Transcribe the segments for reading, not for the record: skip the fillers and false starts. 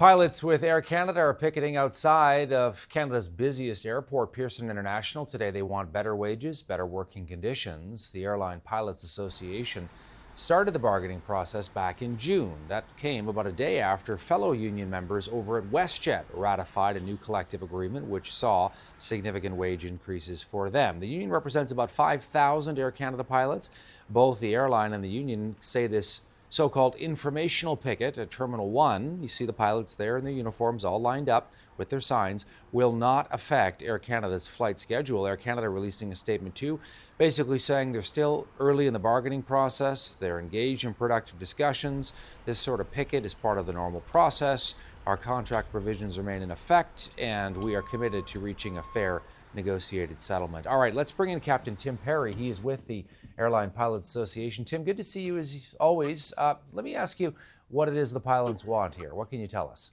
Pilots with Air Canada are picketing outside of Canada's busiest airport, Pearson International, today. They want better wages, better working conditions. The Airline Pilots Association started the bargaining process back in June. That came about a day after fellow union members over at WestJet ratified a new collective agreement which saw significant wage increases for them. The union represents about 5,000 Air Canada pilots. Both the airline and the union say this so-called informational picket at Terminal 1, you see the pilots there in their uniforms all lined up with their signs, will not affect Air Canada's flight schedule. Air Canada releasing a statement too, basically saying they're still early in the bargaining process. They're engaged in productive discussions. This sort of picket is part of the normal process. Our contract provisions remain in effect, and we are committed to reaching a fair negotiated settlement. All right, let's bring in Captain Tim Perry. He is with the Airline Pilots Association. Tim, good to see you as always. Let me ask you what it is the pilots want here. What can you tell us?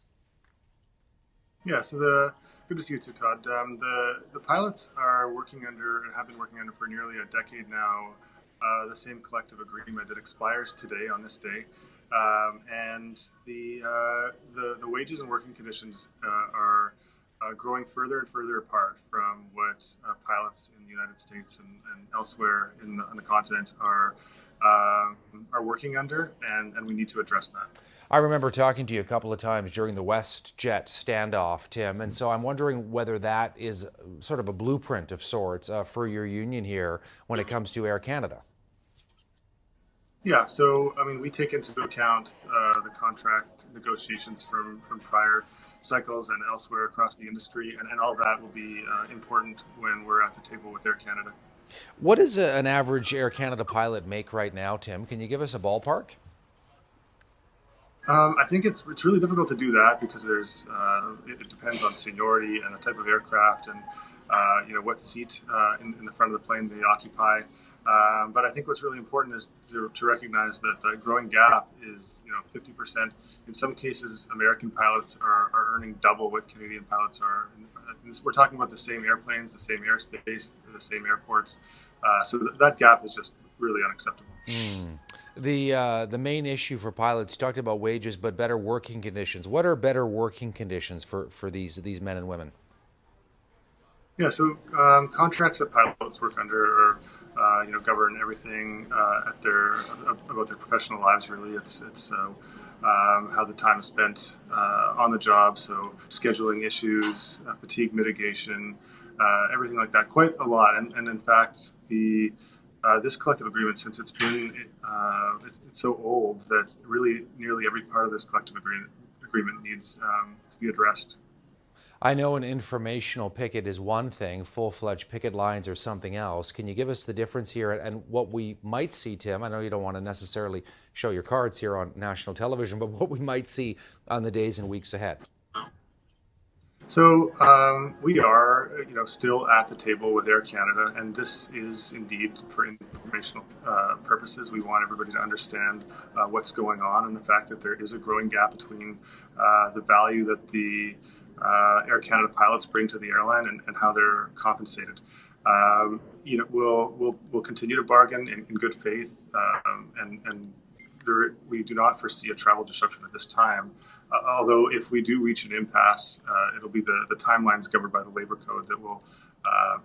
Yeah, good to see you too, Todd. The pilots are working under and have been working under for nearly a decade now the same collective agreement that expires today on this day, and the wages and working conditions are growing further and further apart from what pilots in the United States and elsewhere on the continent are working under, and we need to address that. I remember talking to you a couple of times during the WestJet standoff, Tim, and so I'm wondering whether that is sort of a blueprint of sorts for your union here when it comes to Air Canada. Yeah, so I mean, we take into account the contract negotiations from prior cycles and elsewhere across the industry, and all that will be important when we're at the table with Air Canada. What does an average Air Canada pilot make right now, Tim? Can you give us a ballpark? I think it's really difficult to do that because it depends on seniority and the type of aircraft and what seat in the front of the plane they occupy. But I think what's really important is to recognize that the growing gap is 50%. In some cases, American pilots are earning double what Canadian pilots are. We're talking about the same airplanes, the same airspace, the same airports. So that gap is just really unacceptable. The main issue for pilots, you talked about wages, but better working conditions. What are better working conditions for these men and women? Yeah, so contracts that pilots work under are govern everything about their professional lives. Really, it's how the time is spent on the job. So scheduling issues, fatigue mitigation, everything like that. Quite a lot. And in fact, this collective agreement, since it's it's so old that really nearly every part of this collective agreement needs to be addressed. I know an informational picket is one thing, full-fledged picket lines are something else. Can you give us the difference here and what we might see, Tim? I know you don't want to necessarily show your cards here on national television, but what we might see on the days and weeks ahead. So we are, still at the table with Air Canada, and this is indeed for informational purposes. We want everybody to understand what's going on and the fact that there is a growing gap between the value that the Air Canada pilots bring to the airline and how they're compensated. We'll continue to bargain in good faith, and we do not foresee a travel disruption at this time. Although if we do reach an impasse, it'll be the timelines governed by the labor code that will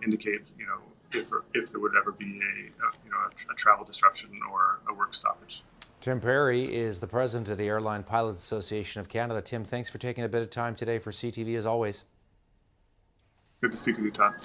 indicate, if there would ever be a travel disruption or a work stoppage. Tim Perry is the president of the Airline Pilots Association of Canada. Tim, thanks for taking a bit of time today for CTV as always. Good to speak with you, Todd.